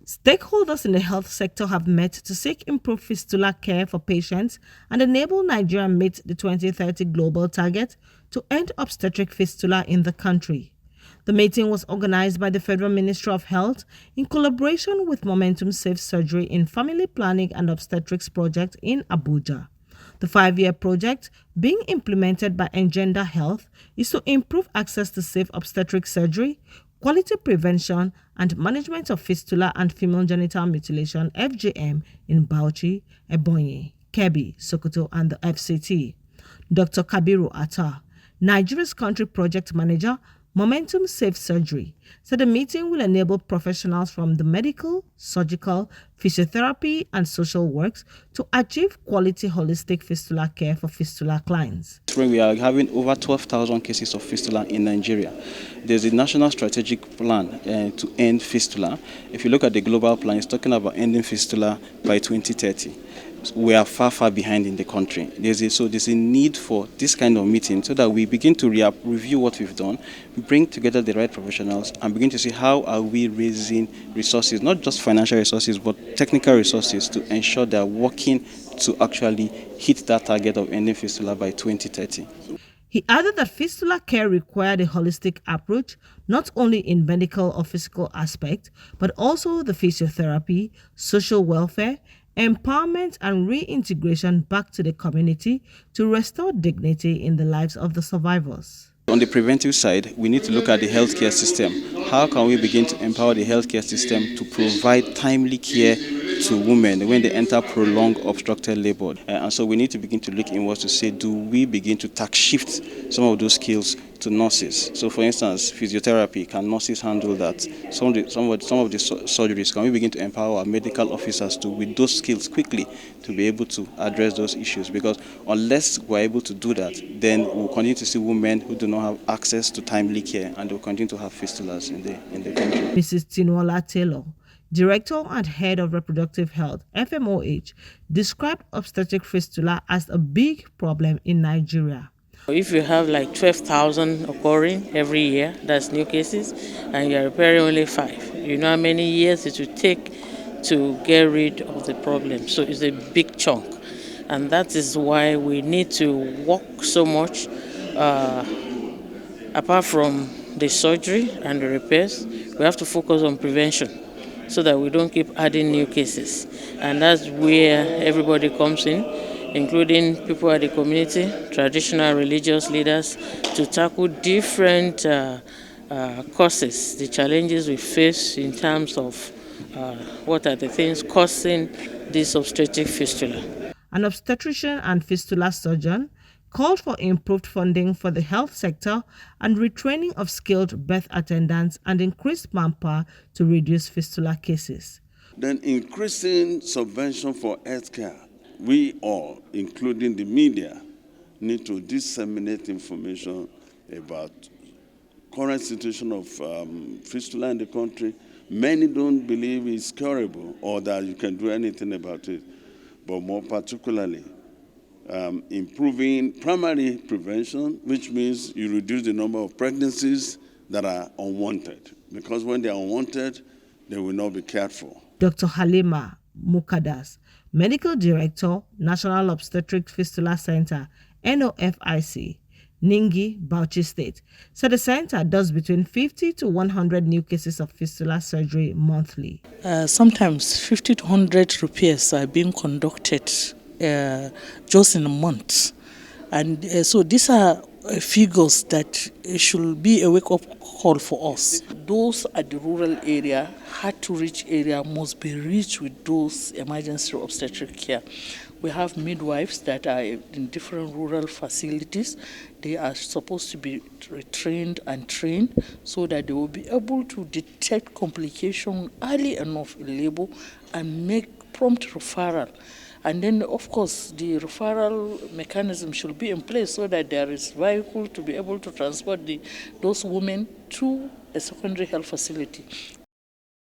Stakeholders in the health sector have met to seek improved fistula care for patients and enable Nigeria meet the 2030 global target to end obstetric fistula in the country. The meeting was organized by the Federal Ministry of Health in collaboration with Momentum Safe Surgery in Family Planning and Obstetrics Project in Abuja. The 5-year project, being implemented by Engender Health, is to improve access to safe obstetric surgery, quality prevention and management of fistula and female genital mutilation (FGM) in Bauchi, Ebonyi, Kebbi, Sokoto and the FCT. Dr. Kabiru Atta, Nigeria's country project manager, Momentum Safe Surgery, said the meeting will enable professionals from the medical, surgical, physiotherapy and social works to achieve quality holistic fistula care for fistula clients. We are having over 12,000 cases of fistula in Nigeria. There's a national strategic plan to end fistula. If you look at the global plan, it's talking about ending fistula by 2030. We are far behind in the country. So there's a need for this kind of meeting so that we begin to review what we've done, bring together the right professionals and begin to see how are we raising resources, not just financial resources, but technical resources to ensure that we're working to actually hit that target of ending fistula by 2030. He added that fistula care required a holistic approach, not only in medical or physical aspect, but also the physiotherapy, social welfare, empowerment and reintegration back to the community to restore dignity in the lives of the survivors. On the preventive side, we need to look at the healthcare system. How can we begin to empower the healthcare system to provide timely care to women when they enter prolonged obstructed labor? And so we need to begin to look inwards to say, do we begin to tax shift some of those skills to nurses? So for instance, physiotherapy, can nurses handle that? Some of the surgeries, can we begin to empower our medical officers to, with those skills quickly, to be able to address those issues? Because unless we're able to do that, then we'll continue to see women who do not have access to timely care and will continue to have fistulas in the country. Mrs. Tinuola Taylor, Director and Head of Reproductive Health, FMOH, described obstetric fistula as a big problem in Nigeria. If you have like 12,000 occurring every year, that's new cases, and you're repairing only 5, you know how many years it will take to get rid of the problem. So it's a big chunk. And that is why we need to work so much, apart from the surgery and the repairs, we have to focus on prevention so that we don't keep adding new cases. And that's where everybody comes in, including people at the community, traditional religious leaders, to tackle different causes, the challenges we face in terms of what are the things causing this obstetric fistula. An obstetrician and fistula surgeon called for improved funding for the health sector and retraining of skilled birth attendants and increased manpower to reduce fistula cases. Then increasing subvention for healthcare. We all, including the media, need to disseminate information about current situation of fistula in the country. Many don't believe it's curable or that you can do anything about it, but more particularly, improving primary prevention, which means you reduce the number of pregnancies that are unwanted, because when they are unwanted, they will not be cared for. Dr. Halima Mukadas, Medical Director, National Obstetric Fistula Center, NOFIC, Ningi, Bauchi State, said the center does between 50 to 100 new cases of fistula surgery monthly. Sometimes 50 to 100 repairs are being conducted just in a month. And so these are figures that should be a wake-up call for us. Those at the rural area, hard-to-reach area, must be reached with those emergency obstetric care. We have midwives that are in different rural facilities. They are supposed to be retrained and trained so that they will be able to detect complication early enough in labor and make prompt referral. And then, of course, the referral mechanism should be in place so that there is vehicle to be able to transport those women to a secondary health facility.